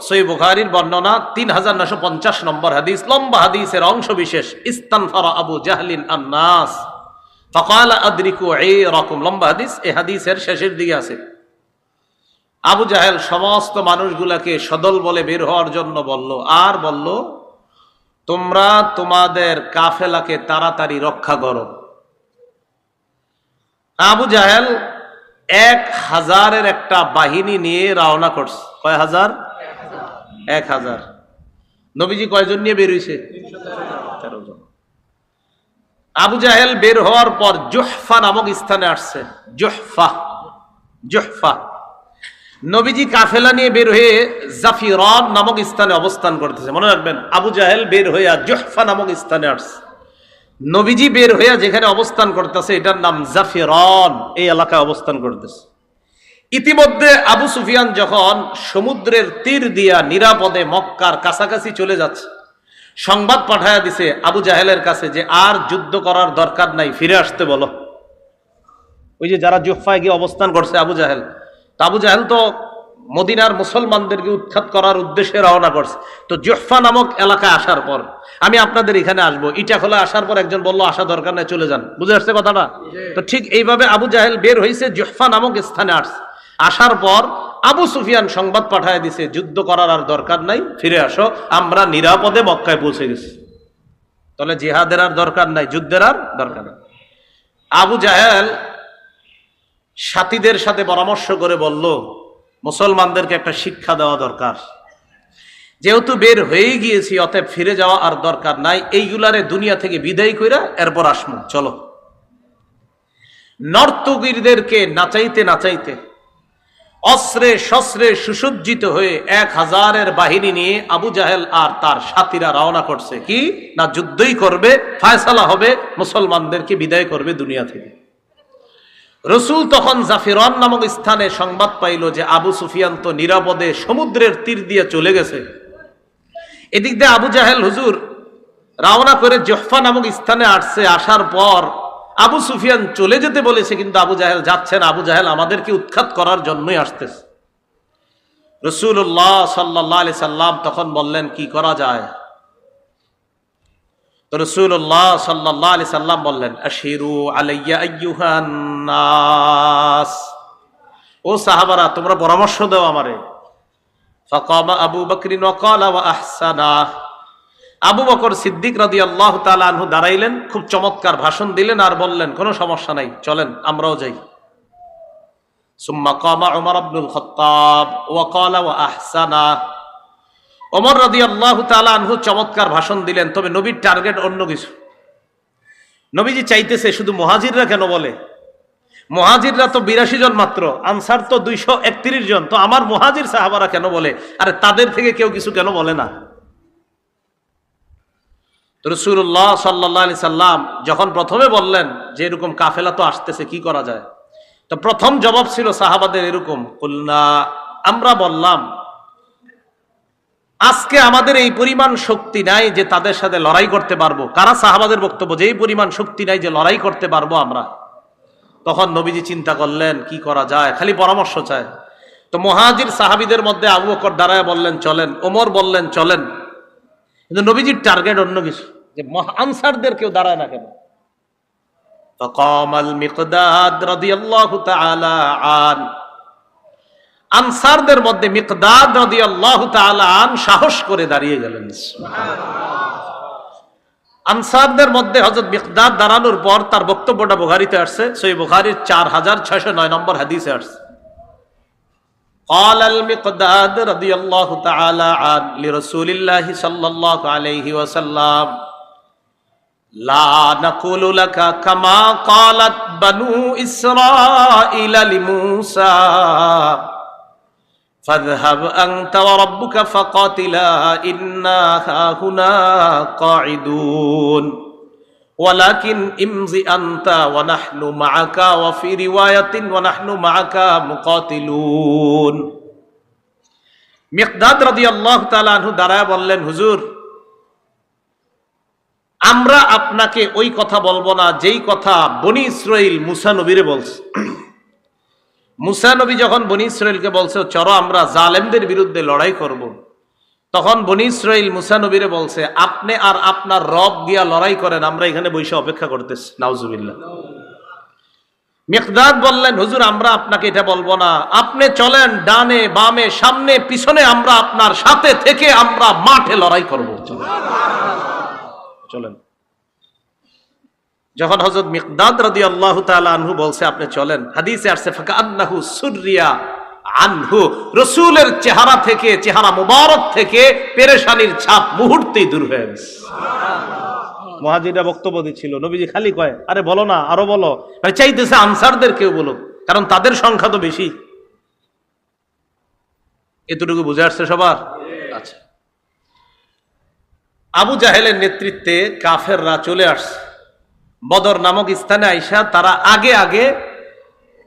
সহিহ বুখারীর বর্ণনা 3950 নম্বর হাদিস, লম্বা হাদিসের অংশ বিশেষ। ইস্তানফারা আবু জাহলিন আন-নাস ফাকালা আদরিকু আইরাকুম, লম্বা হাদিস, এই হাদিসের শেষের দিকে আছে। আবু জাহেল সমস্ত মানুষগুলাকে সদল বলে বের হওয়ার জন্য বলল, আর বলল তোমরা তোমাদের কাফেলাকে তাড়াতাড়ি রক্ষা করো। আবু জাহেল 1000-এর একটা বাহিনী নিয়ে রওনা করছে। কয় হাজার? 1000। নবীজি কয়জন নিয়ে বের হইছে? 13 জন। আবু জাহেল বের হওয়ার পর জুহফা নামক স্থানে আসছে। জুহফা। নবীজি কাফেলা নিয়ে বের হয়ে জাফিরান নামক স্থানে অবস্থান করতেছে। মনে রাখবেন, আবু জাহেল বের হইয়া জুহফা নামক স্থানে আসছে। নবীজি বের হইয়া যেখানে অবস্থান করতেছে এটার নাম জাফিরান, এই এলাকায় অবস্থান করতেছে। ইতিমধ্যে আবু সুফিয়ান যখন সমুদ্রের তীর দিয়া নিরাপদে মক্কার কাছাকাছি চলে যাচ্ছে, সংবাদ পাঠায়া দিছে আবু জাহেলের কাছে যে আর যুদ্ধ করার দরকার নাই, ফিরে আসতে বলো। ওই যে যারা জুহফায় গিয়ে অবস্থান করছে আবু জাহেল তো মদিনার মুসলমানদেরকে উৎখাত করার উদ্দেশ্যে রওনা করছে। তো জুহফা নামক এলাকায় আসার পর, আমি আপনাদের এখানে আসবো, ইটাখোলা আসার পর একজন বলল আসা দরকার নাই, চলে যান। বুঝে আসছে কথাটা? তো ঠিক এইভাবে আবু জাহেল বের হয়েছে, জুহফা নামক স্থানে আসছে। আসার পর আবু সুফিয়ান সংবাদ পাঠায় দিছে যুদ্ধ করার আর দরকার নাই, ফিরে আসো, আমরা নিরাপদে মক্কায় পৌঁছে গেছি। তাহলে জিহাদের আর দরকার নাই, যুদ্ধের আর দরকার নাই। আবু জাহেল সাথীদের সাথে পরামর্শ করে বলল মুসলমানদেরকে একটা শিক্ষা দেওয়া দরকার, যেহেতু বের হয়ে গিয়েছি অতএব ফিরে যাওয়া আর দরকার নাই, এইগুলারে দুনিয়া থেকে বিদায় কইরা এরপর আসমু, চলো। নর্তকীদেরকে নাচাইতে নাচাইতে অস্ত্রে শস্ত্রে সুসজ্জিত হয়ে 1000-এর বাহিনী নিয়ে আবু জাহেল আর তার সাথীরা রওনা করছে। কি না, যুদ্ধই করবে, ফায়সালা হবে, মুসলমানদেরকে বিদায় করবে দুনিয়া থেকে। রসুল তখন জাফিরান নামক স্থানে সংবাদ পাইল যে আবু সুফিয়ান তো নিরাপদে সমুদ্রের তীর দিয়ে চলে গেছে। এদিক দিয়ে আবু জাহেল হুজুর রওনা করে জুহফা নামক স্থানে আসছে। আসার পর আবু সুফিয়ান চলে যেতে বলেছে, কিন্তু আবু জাহেল যাচ্ছে না। আবু জাহেল আমাদেরকে উৎখাত করার জন্যই আসতেছে। রাসূলুল্লাহ সাল্লাল্লাহু আলাইহি সাল্লাম তখন বললেন কি করা যায়? তো রাসূলুল্লাহ সাল্লাল্লাহু আলাইহি সাল্লাম বললেন, আশিরু আলাইয়া আইয়ুহান নাস, ও সাহাবারা তোমরা পরামর্শ দাও আমারে। ফাকামা আবু বকর ওয়া ক্বালা ওয়া আহসানা, আবু বকর সিদ্দিক রাদিয়াল্লাহু তাআলা আনহু দাঁড়াইলেন, খুব চমৎকার ভাষণ দিলেন আর বললেন কোনো সমস্যা নাই, চলেন আমরাও যাই। সুম্মা কামা উমর ইবনুল খাত্তাব ওয়া ক্বালা ওয়া আহসানা, ওমর রাদিয়াল্লাহু তাআলা আনহু চমৎকার ভাষণ দিলেন, তবে নবীর টার্গেট অন্য কিছু। নবীজি চাইতেছে শুধু মুহাজিররা কেন বলে, মুহাজিররা তো 82 জন মাত্র, আনসার তো 231 জন, তো আমার মুহাজির সাহাবারা কেন বলে? আরে তাদের থেকে কেউ কিছু কেন বলে না? রাসূলুল্লাহ সাল্লাল্লাহু আলাইহি সাল্লাম যখন প্রথমে বললেন যে এরকম কাফেলা তো আসতেছে, কি করা যায়? তো প্রথম জবাব ছিল সাহাবাদের এরকম, কুলনা, আমরা বললাম আজকে আমাদের এই পরিমাণ শক্তি নাই যে তাদের সাথে লড়াই করতে পারবো। কারা? সাহাবাদের বক্তব্য যে এই পরিমাণ শক্তি নাই যে লড়াই করতে পারবো আমরা। তখন নবীজি চিন্তা করলেন কি করা যায়, খালি পরামর্শ চায়। তো মুহাজির সাহাবীদের মধ্যে আবু বকর দাঁড়ায় বললেন চলেন, ওমর বললেন চলেন, কিন্তু নবীজির টার্গেট অন্য কিছু, যে আনসারদের কেউ দাঁড়ায় না কেন? ফাকামাল মিকদাদ রাদিয়াল্লাহু তাআলা আন, আনসারদের মধ্যে মিকদাদ রাদিয়াল্লাহু তাআলা আন সাহস করে দাঁড়িয়ে গেলেন। আনসারদের মধ্যে হযরত মিকদাদ দাঁড়ানোর পর তার বক্তব্যটা বুখারীতে আসছে, সহিহ বুখারীর 4609 নম্বর হাদিসে আসছে। قال المقداد رضي الله تعالى عنه لرسول الله صلى الله عليه وسلم لا نقول لك كما قالت بنو إسرائيل لموسى فاذهب أنت وربك فقاتلا إنا هاهنا قاعدون ولكن امضي أنت ونحن معك وفي رواية ونحن معك مقاتلون। মিকদাদ রাদিয়াল্লাহু তাআলা আনহু দাঁড়ায় বললেন, হুজুর আমরা আপনাকে ওই কথা বলবো না যেই কথা বনি ইসরাইল মুসা নবীরে বলছে। মুসা নবী যখন বনী ইসরাইলকে বলছে চলো আমরা জালেমদের বিরুদ্ধে লড়াই করব, তখন বনী ইসরাইল মুসা নবীরে বলছে আপনি আর আপনার রব দিয়া লড়াই করেন, আমরা এখানে বসে অপেক্ষা করতেছি। নাউজুবিল্লাহ। মিকদাদ বললেন হুজুর আমরা আপনাকে এটা বলবো না, আপনি চলেন ডানে বামে সামনে পিছনে, আমরা আপনার সাথে থেকে আমরা মাঠে লড়াই করব। চলেন। যখন হযরত মিকদাদ রাদিয়াল্লাহু তাআলা আনহু বলছে আপনি চলেন, হাদিসে আসছে ফাকান্নাহু সুররিয়া আনহু, রাসূলের চেহারা থেকে, চেহারা মুবারক থেকে পেরেশানির ছাপ মুহূর্তেই দূর হয়ে গেছে। মুহাজিররা বক্তব্য দিচ্ছিল, নবীজি খালি কয় আরে বলো না, আরো বলো, মানে চাইতেছে আনসারদের কেউ বলো, কারণ তাদের সংখ্যা তো বেশি। এতটুকু বুঝে আসছে সবার? আচ্ছা, আবু জাহেলের নেতৃত্বে কাফেররা চলে আসছে বদর নামক স্থানে। আইসা তারা আগে আগে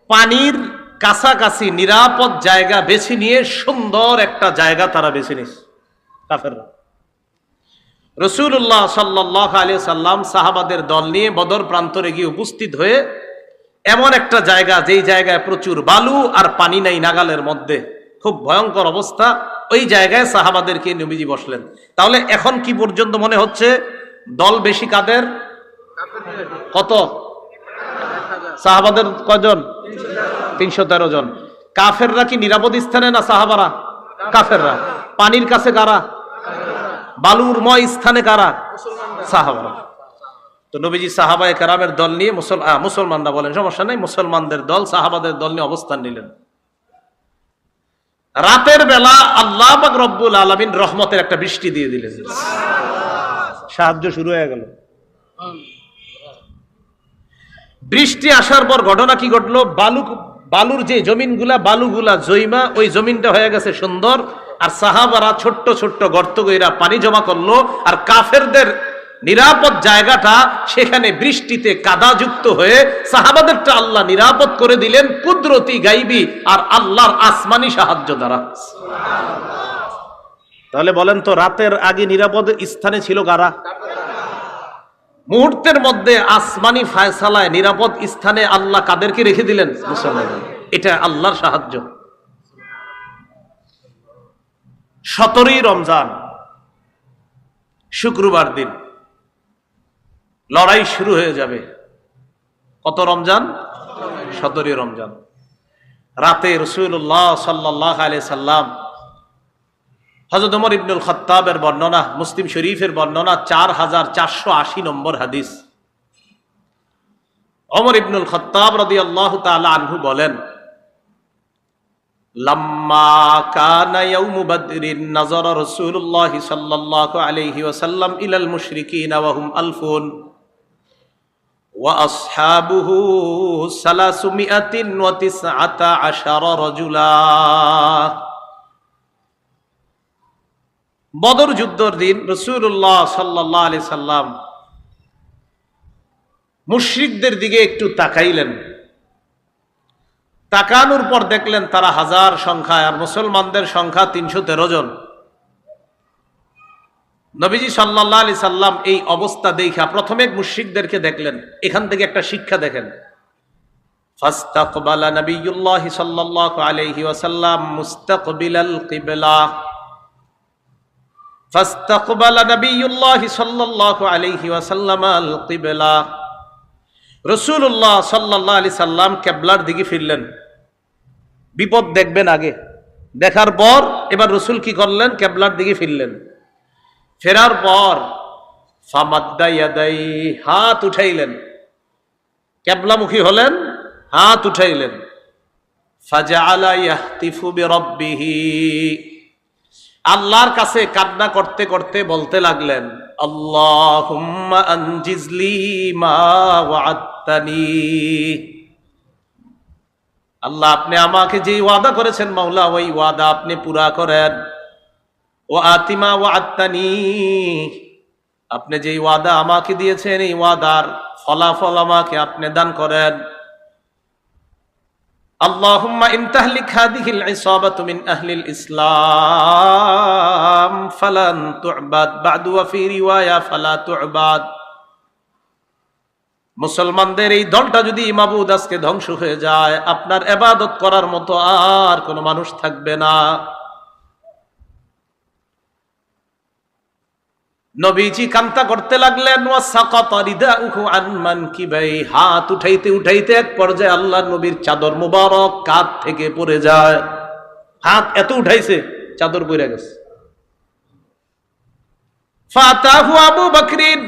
পানির কাছাকাছি নিরাপদ জায়গা বেছে নিয়ে সুন্দর একটা জায়গা তারা বেছে নিয়েছে কাফেররা। রাসূলুল্লাহ সাল্লাল্লাহু আলাইহি সাল্লাম সাহাবাদের দল নিয়ে বদর প্রান্তরে গিয়ে উপস্থিত হয়ে এমন একটা জায়গা, যেই জায়গায় প্রচুর বালু আর পানি নাই নাগালের মধ্যে, খুব ভয়ঙ্কর অবস্থা, ওই জায়গায় সাহাবাদেরকে নবীজি বসলেন। তাহলে এখন কি পর্যন্ত মনে হচ্ছে দল বেশি কাদের? কত? সাহাবাদের কয়জন? 313 জন। কাফেররা কি নিরাপদ স্থানে না সাহাবারা? কাফেররা। পানির কাছে কারা? বালুরময় স্থানে কারা? সাহাবারা। তো নবীজি সাহাবায়ে কেরামের দল নিয়ে, মুসলমানরা বলেন সমস্যা নাই, মুসলমানদের দল সাহাবাদের দল নিয়ে অবস্থান নিলেন। রাতের বেলা আল্লাহ পাক রব্বুল আলামিন রহমতের একটা বৃষ্টি দিয়ে দিলেন, সাহায্য শুরু হয়ে গেল। বৃষ্টি আসার পর ঘটনা কি ঘটলো? বালুর যে জমিনগুলা, বালুগুলা জৈমা, ওই জমিনটা হয়ে গেছে সুন্দর, আর সাহাবারা ছোট্ট ছোট্ট গর্ত কইরা পানি জমা করলো, আর কাফেরদের নিরাপদ জায়গাটা সেখানে বৃষ্টিতে কাদাযুক্ত হয়ে সাহাবাদেরটা আল্লাহ নিরাপদ করে দিলেন কুদরতি গাইবি আর আল্লাহর আসমানি সাহায্য দ্বারা। তাহলে বলেন তো রাতের আগে নিরাপদ স্থানে ছিল কারা? মুহূর্তের মধ্যে আসমানি ফায়সালায় নিরাপদ স্থানে আল্লাহ কাদেরকে রেখে দিলেন? মুসলমান। এটা আল্লাহর সাহায্য। 17ই রমজান শুক্রবার দিন লড়াই শুরু হয়ে যাবে। কত রমজান? 17ই রমজান। রাতে রাসূলুল্লাহ সাল্লাল্লাহু আলাইহি সাল্লাম, হযরত ওমর ইবনুল খাত্তাবের বর্ণনা, মুসলিম শরীফের বর্ণনা, 4480 নম্বর হাদিস। ওমর ইবনুল খাত্তাব রাদিয়াল্লাহু তাআলা আনহু বলেন, লাম্মা কানা ইয়াউমু বদরিন নাযারা রাসূলুল্লাহ সাল্লাল্লাহু আলাইহি ওয়াসাল্লাম ইলাল মুশরিকিনা ওয়া হুম আলফুন ওয়া আসহাবুহু 319 রাজুলা। বদর যুদ্ধের দিন রাসূলুল্লাহ সাল্লাল্লাহু আলাইহি সাল্লাম মুশরিকদের দিকে একটু তাকাইলেন। তাকানোর পর দেখলেন তারা হাজার সংখ্যায়, আর মুসলমানদের সংখ্যা 313 জন। নবীজি সাল্লাল্লাহু আলাইহি সাল্লাম এই অবস্থা দেখা প্রথমে মুশরিকদেরকে দেখলেন। এখান থেকে একটা শিক্ষা দেখেন। ফাস্তাকবালা নবিয়ুল্লাহ সাল্লাল্লাহু আলাইহি ওয়াসাল্লাম মুস্তাকবিলাল কিবলা। ফাস্তাকবালা নবিয়ুল্লাহ সাল্লাল্লাহু আলাইহি ওয়াসাল্লাম আল কিবলা। রাসূলুল্লাহ সাল্লাল্লাহু আলাইহি সাল্লাম কিবলার দিকে ফিরলেন। বিপদ দেখবেন আগে, দেখার পর এবার রাসূল কি করলেন? কিবলার দিকে ফিরলেন। ফেরার পর ফামাদ্দা ইয়াদাই, হাত উঠাইলেন, কিবলামুখী হলেন, হাত উঠাইলেন। ফাজআলা ইয়াহতিফু বিরাব্বিহি, আল্লাহর কাছে কান্না করতে করতে বলতে লাগলেন, আল্লাহুম্মা আনজিজলি মা ওয়া'আদতানি। আল্লাহ আপনি আমাকে যে ওয়াদা করেছেন মাওলা, ওই ওয়াদা আপনি পুরা করেন। ওয়া আতিমা ওয়া'আদতানি, আপনি যে ওয়াদা আমাকে দিয়েছেন এই ওয়াদার ফলাফল আমাকে আপনি দান করেন। আল্লাহুম্মা ইন তাহলিক হাদিহিল ইসাবাতু মিন আহলিল ইসলাম ফালান তু'বাদ বা'দু ওয়া ফি রিওয়ায়া ফালা তু'বাদ। মুসলমানদের এই দলটা যদি মাবুদ আজকে ধ্বংস হয়ে যায়, আপনার ইবাদত করার মতো আর কোনো মানুষ থাকবে না। নবীজি কান্তা করতে লাগলেন, ওয়াসাকাতা রিদাউহু আন মানকিবাই, হাত উঠাইতে উঠাইতে এক পর্যায়ে আল্লাহর নবীর চাদর মুবারক কাঁধ থেকে পড়ে যায়। হাত এত উঠাইছে চাদর পড়ে গেছে। ফাতাহু আবু বকরিন,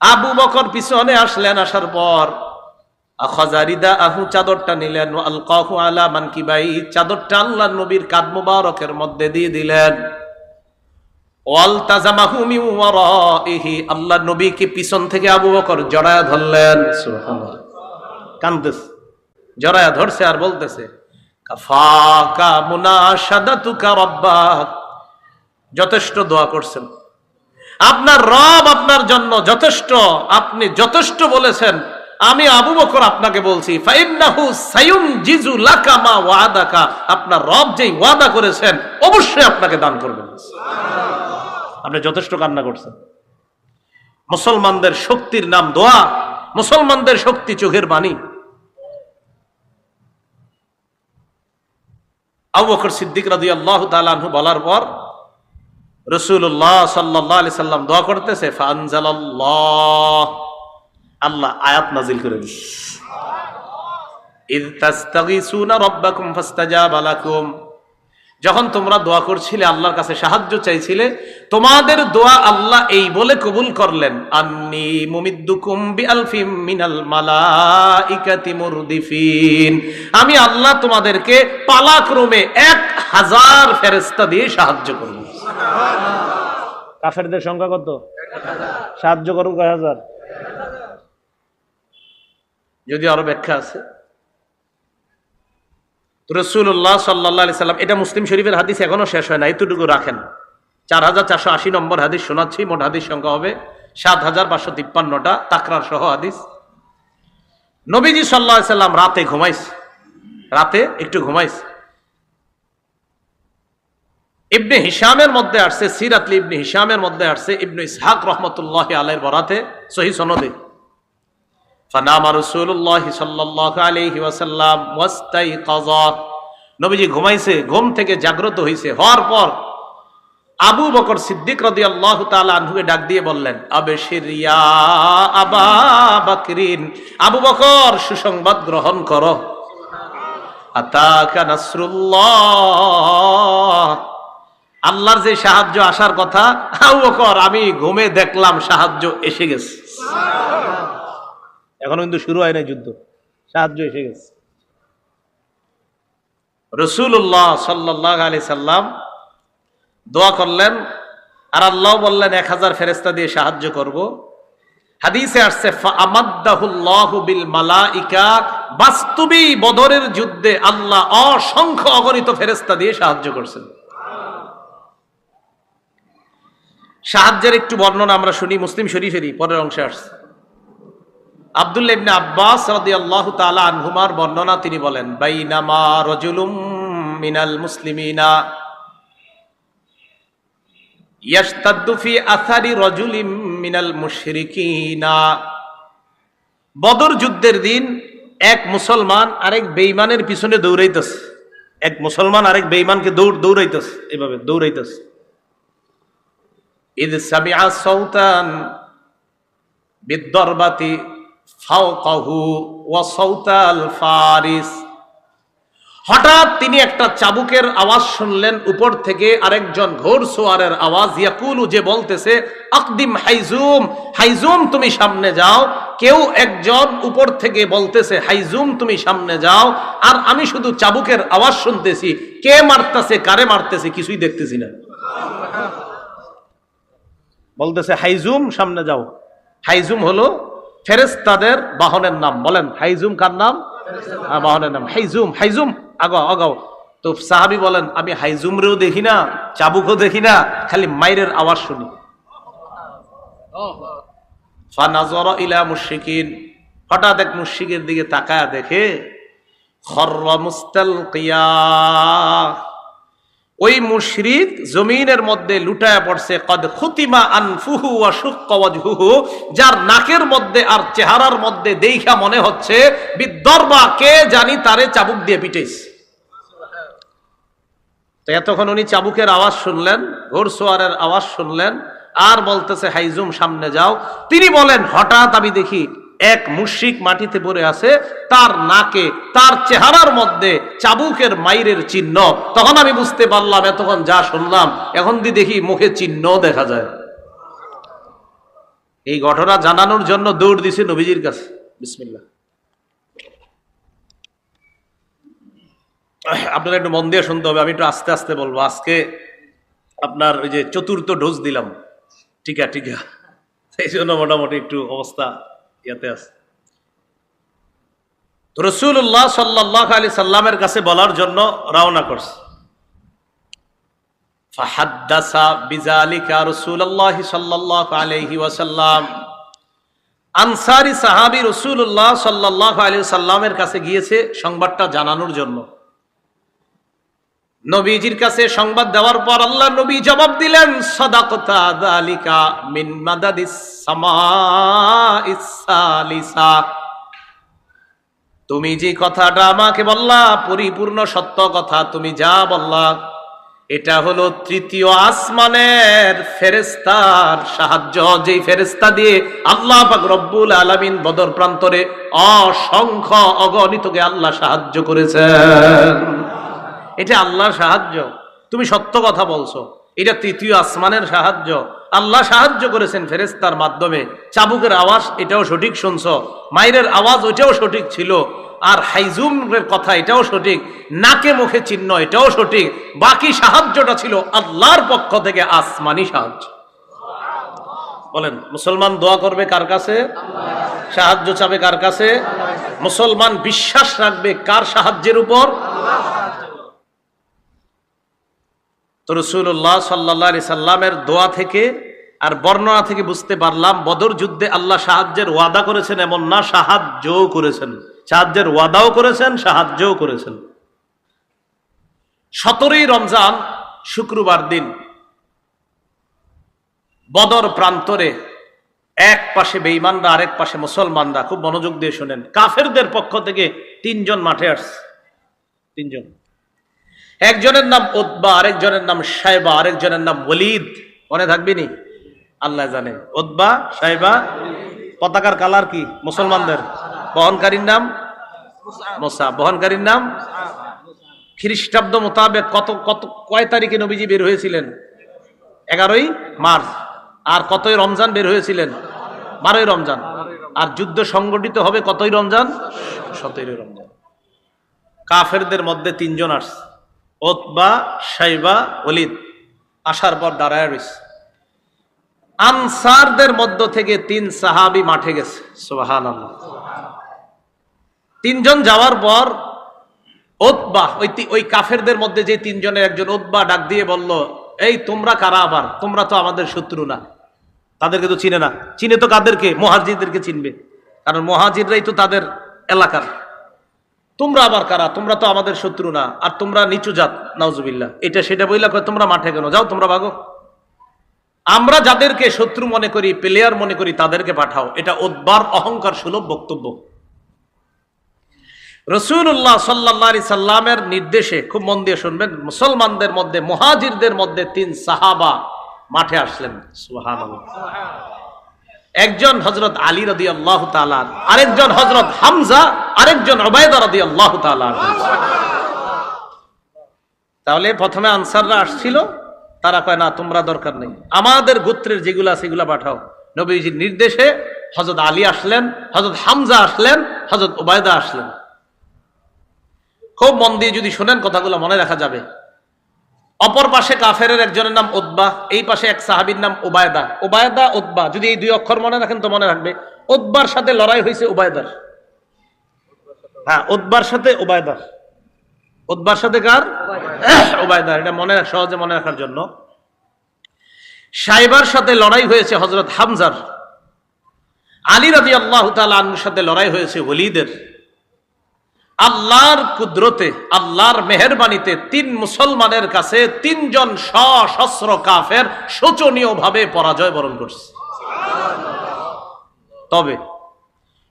আবু বকর পিছনে আসলেন, আসার পর আখাযা রিদাআহু, চাদরটা নিলেন, ওয়া আলকাহু আলা মানকিবাই, চাদরটা আল্লাহর নবীর কাঁধ মুবারকের মধ্যে দিয়ে দিলেন। ওয়ালতাজামাহু মিন ওয়ারাইহি, আল্লাহর নবীকে পিছন থেকে আবু বকর জড়ায়া ধরলেন। সুবহানাল্লাহ, কাঁদতেছে, জড়ায়া ধরছে আর বলতেছে, কাফাকা মুনাশাদাতুকা রাব্বাক, যথেষ্ট দোয়া করছেন, আপনার রব আপনার জন্য যথেষ্ট, আপনি যথেষ্ট বলেছেন। আমি আবু বকর আপনাকে বলছি, ফাইন্নাহু সায়ুনজিজু লাকা মা ওয়াদাকা, আপনার রব যেই ওয়াদা করেছেন অবশ্যই আপনাকে দান করবেন। আপনি যথেষ্ট কান্না করছেন। মুসলমানদের শক্তির নাম দোয়া, মুসলমানদের শক্তি চোখের পানি। আবু বকর সিদ্দিক রাদিয়াল্লাহু তাআলা আনহু বলার পর রাসূলুল্লাহ সাল্লাল্লাহু আলাইহি সাল্লাম দোয়া করতেছে, ফাআনজালাল্লাহ, আল্লাহ আয়াত নাযিল করে দিলেন, ইয তাস্তাগীসুনা রাব্বাকুম ফাস্তাজাবা লাকুম, যখন তোমরা দোয়া করছিলে, আল্লাহর কাছে সাহায্য চাইছিলে, তোমাদের দোয়া আল্লাহ এই বলে কবুল করলেন, আন্নী মুমিদ্দুকুম বিআলফিম মিনাল মালাইকাতি মুরদিফিন, আমি আল্লাহ তোমাদেরকে পালাক্রমে 1000 ফেরেশতা দিয়ে সাহায্য করব। কাফেরদের সংখ্যা কত? সাহায্য করব কয় হাজার? যদি আরো ব্যাখ্যা আছে। রাসূলুল্লাহ সাল্লাল্লাহু আলাইহি সাল্লাম, এটা মুসলিম শরীফের হাদিস, এখনো শেষ হয় না, এতটুকু রাখেন। 4480 নম্বর হাদিস শোনাচ্ছি, মোট হাদিস সংখ্যা হবে 7553টা, তাকরার সহ হাদিস। নবীজি সাল্লাল্লাহু আলাইহি সাল্লাম রাতে ঘুমাইছে, রাতে একটু ঘুমাইছে। ইবনে হিশামের মধ্যে আসছে, সিরাত ইবনে হিশামের মধ্যে আসছে, ইবনে ইসহাক রাহমাতুল্লাহি আলাইহির বরাতে সহিহ সনদে, ফানামা রাসূলুল্লাহ সাল্লাল্লাহু আলাইহি ওয়াসাল্লাম ওয়াস্তাইকাযা, নবীজি ঘুমাইছে, ঘুম থেকে জাগ্রত হইছে, হওয়ার পর আবু বকর সিদ্দিক রাদিয়াল্লাহু তাআলা আনহুকে ডাক দিয়ে বললেন, আবশির ইয়া আবা বকরিন, আবু বকর সুসংবাদ গ্রহণ করো, আতাকা নাসরুল্লাহ, আল্লাহর যে সাহায্য আসার কথা, আবু বকর আমি ঘুমে দেখলাম সাহায্য এসে গেছে। এখনো কিন্তু শুরু হয় নাই যুদ্ধ, সাহায্য এসে গেছে। রাসূলুল্লাহ সাল্লাল্লাহু আলাইহি সাল্লাম দোয়া করলেন, আর আল্লাহ বললেন 1000 ফেরেশতা দিয়ে সাহায্য করব। হাদিসে আসছে, ফাআমাদ্দাহুল্লাহু বিল মালাইকা, বাস্তবিক বদরের যুদ্ধে আল্লাহ অসংখ্য অগণিত ফেরেশতা দিয়ে সাহায্য করছেন। সাহায্যের একটু বর্ণনা আমরা শুনি, মুসলিম শরীফেরই পরের অংশে আসছে। আব্দুল্লাহ ইবনে আব্বাস রাদিয়াল্লাহু তাআলা আনহুমার বর্ণনা, তিনি বলেন, বাইনামা রাজুলুম মিনাল মুসলিমিনা ইয়াশতাদ্দু ফি আসারি রাজুলিম মিনাল মুশরিকিনা, বদর যুদ্ধের দিন এক মুসলমান আরেক বেঈমানের পিছনে দৌড়াইতেছে, এক মুসলমান আরেক বেঈমানকে দৌড়াইতেছে, এভাবে দৌড়াইতেছে। ইদ সামিআ সাউতান বিদরবাতি ফাওকাহু ওয়া সাউতাল ফারিস, হঠাৎ তিনি একটা চাবুকের আওয়াজ শুনলেন, উপর থেকে আরেকজন ঘোড়সওয়ারের আওয়াজ, ইয়াকুলু, যে বলতেছে, আকদিম হাইজুম, হাইজুম তুমি সামনে যাও। কেউ একজন উপর থেকে বলতেছে, হাইজুম তুমি সামনে যাও, আর আমি শুধু চাবুকের আওয়াজ শুনতেছি, কে মারতেছে কারে মারতেছে কিছুই দেখতেছি না। বলতেছে হাইজুম সামনে যাও। হাইজুম হলো ফেরেশতাদের বাহনের নাম। বলেন, হাইজুম কার নাম? বাহনের নাম হাইজুম। হাইজুম আগাও আগাও। তো সাহাবী বলেন, আমি হাইজুম রেও দেখি না, চাবুকও দেখি না, খালি মাইরের আওয়াজ শুনি। ফানাযারা ইলা মুশরিকিন, হঠাৎ এক মুশরিকের দিকে তাকায়া দেখে, খররা মুস্তালকিয়া, ওই মুশরিক জমিনের মধ্যে লুটায়া পড়ছে, কদ খুতিমা আনফুহু ওয়া শুক্কা ওয়াজহুহু, যার নাকের মধ্যে আর চেহারার মধ্যে দেইখা মনে হচ্ছে বিদর্বা কে জানি তারে চাবুক দিয়ে পিটাইছে। তো এতক্ষণ উনি চাবুকের আওয়াজ শুনলেন, ঘোড়সওয়ারের আওয়াজ শুনলেন, আর বলতেছে হাইজুম সামনে যাও। তিনি বলেন হঠাৎ আমি দেখি এক মুশরিক মাটিতে পড়ে আছে, তার নাকে তার চেহারার মধ্যে চাবুকের মাইরের চিহ্ন। তখন আমি বুঝতে পারলাম এতক্ষণ যা শুনলাম এখন দেখি মুখে চিহ্ন দেখা যায়। এই ঘটনা জানানোর জন্য দৌড় দিছে নবীজির কাছে। বিসমিল্লাহ। আপনারা একটু মন দিয়ে শুনতে হবে, আমি একটু আস্তে আস্তে বলবো। আজকে আপনার ওই যে চতুর্থ ডোজ দিলাম, টিকা সেই জন্য মোটামুটি একটু অবস্থা ইয়াতে আছে। রাসূলুল্লাহ সাল্লাল্লাহু আলাইহি সাল্লামের কাছে বলার জন্য রওনা করছে। ফাহাদ্দাসা বিযালিকা রাসূলুল্লাহ সাল্লাল্লাহু আলাইহি ওয়াসাল্লাম, আনসারী সাহাবী রাসূলুল্লাহ সাল্লাল্লাহু আলাইহি সাল্লামের কাছে গিয়েছে সংবাদটা জানানোর জন্য। নবীজির কাছে সংবাদ দেওয়ার পর আল্লাহ নবী জবাব দিলেন, সাদাকাতা যালিকা মিন মাদাদিস সামাইস সালিসা, তুমি যে কথাটা আমাকে বললা পরিপূর্ণ সত্য কথা। তুমি যা বললা এটা হলো তৃতীয় আসমানের ফেরেশতার সাহায্য, যেই ফেরেশতা দিয়ে আল্লাহ পাক রব্বুল আলামিন বদর প্রান্তরে অসংখ্য অগণিতকে আল্লাহ সাহায্য করেছেন। এটা আল্লাহর সাহায্য, তুমি সত্য কথা বলছো, এটা তৃতীয় আসমানের সাহায্য। আল্লাহ সাহায্য করেছেন ফেরেশতার মাধ্যমে। চাবুকের আওয়াজ এটাও সঠিক শুনছো, মাইরের আওয়াজ ওইটাও সঠিক ছিল, আর হাইজুমের কথা এটাও সঠিক, নাকে মুখে চিহ্ন এটাও সঠিক। বাকি সাহায্যটা ছিল আল্লাহর পক্ষ থেকে আসমানি সাহায্য। বলেন, মুসলমান দোয়া করবে কার কাছে? সাহায্য চাবে কার কাছে? মুসলমান বিশ্বাস রাখবে কার সাহায্যের উপর? তো রাসূলুল্লাহ সাল্লাল্লাহু আলাইহি সাল্লামের দোয়া থেকে আর বর্ণনা থেকে বুঝতে পারলাম বদর যুদ্ধে আল্লাহ সাহায্যের ওয়াদা করেছেন, এমন না, সাহায্যও করেছেন। সাহায্যের ওয়াদাও করেছেন, সাহায্যও করেছেন। 17ই রমজান শুক্রবার দিন বদর প্রান্তরে এক পাশে বেঈমানরা, আরেক পাশে মুসলমানরা। খুব মনোযোগ দিয়ে শুনেন। কাফেরদের পক্ষ থেকে 3 জন মাঠে আসছে। 3 জন। একজনের নাম উতবা, আরেকজনের নাম শাইবা, আরেকজনের নাম ওয়ালিদ। মনে থাকবে নি? আল্লাহ জানে। উতবা, শাইবা। পতাকার কালার কি? মুসলমানদের। বহনকারীর নাম মুসা, বহনকারীর নাম। খ্রিস্টাব্দ মোতাবেক কয় তারিখে নবীজি বের হয়েছিলেন? 11ই মার্চ। আর কতই রমজান বের হয়েছিলেন? 12ই রমজান। আর যুদ্ধ সংগঠিত হবে কতই রমজান? 17ই রমজান। কাফেরদের মধ্যে 3 জন আসছে, উতবা, শাইবা, ওয়ালিদ। আসার পর দাঁড়ায় রয়েছে। আনসারদের মধ্য থেকে 3 সাহাবী মাঠে গেছে। সুবহানাল্লাহ। 3 জন যাওয়ার পর উতবা, ওই কাফেরদের মধ্যে যে 3 জনের একজন উতবা ডাক দিয়ে বলল, এই তোমরা কারা? আবার তোমরা তো আমাদের শত্রু না। তাদেরকে তো চিনে না। চিনে তো কাদেরকে? মুহাজিরদেরকে চিনবে, কারণ মুহাজিররাই তো তাদের এলাকার। তোমরা আবার কারা? তোমরা তো আমাদের শত্রু না, আর তোমরা নিচু জাত, নাউজুবিল্লাহ। এটা সেটা বইলা কয় তোমরা মাঠে কেন? যাও তোমরা ভাগো। আমরা যাদেরকে শত্রু মনে করি, প্লেয়ার মনে করি, তাদেরকে পাঠাও। এটা উতবার অহংকার সুলভ বক্তব্য। রাসূলুল্লাহ সাল্লাল্লাহু আলাইহি সাল্লামের নির্দেশে, খুব মন দিয়ে শুনবেন, মুসলমানদের মধ্যে, মুহাজিরদের মধ্যে 3 সাহাবা মাঠে আসলেন। সুবহানাল্লাহ। একজন হযরত আলী রাদিয়াল্লাহু তাআলা, আরেকজন হযরত হামজা, আরেকজন উবাইদা রাদিয়াল্লাহু তাআলা। তাহলে প্রথমে আনসাররা আসছিল, তারা কয় না তোমরা দরকার নেই, আমাদের গোত্রের যেগুলো আছে সেগুলো পাঠাও। নবীজির নির্দেশে হযরত আলী আসলেন, হযরত হামজা আসলেন, হযরত উবাইদা আসলেন। খুব মন দিয়ে যদি শুনেন কথাগুলো মনে রাখা যাবে। অপর পাশে কাফেরের একজনের নাম উতবা, এই পাশে এক সাহাবীর নাম উবাইদা। উবাইদা, উতবা, যদি এই 2 অক্ষর মনে রাখেন তো মনে রাখবে। উতবার সাথে লড়াই হয়েছে উবাইদার। হ্যাঁ, উতবার সাথে উবাইদার। উতবার সাথে কার? উবাইদার। এটা সহজে মনে রাখার জন্য। শাইবার সাথে লড়াই হয়েছে হযরত হামজার। আলী রাদিয়াল্লাহু তাআলা আনহুর সাথে লড়াই হয়েছে ওয়ালিদের। আল্লাহর কুদরতে, আল্লাহর মেহেরবানিতে 3 মুসলমানের কাছে 3 জন সশস্ত্র কাফের শোচনীয় ভাবে পরাজয় বরণ করছে। তবে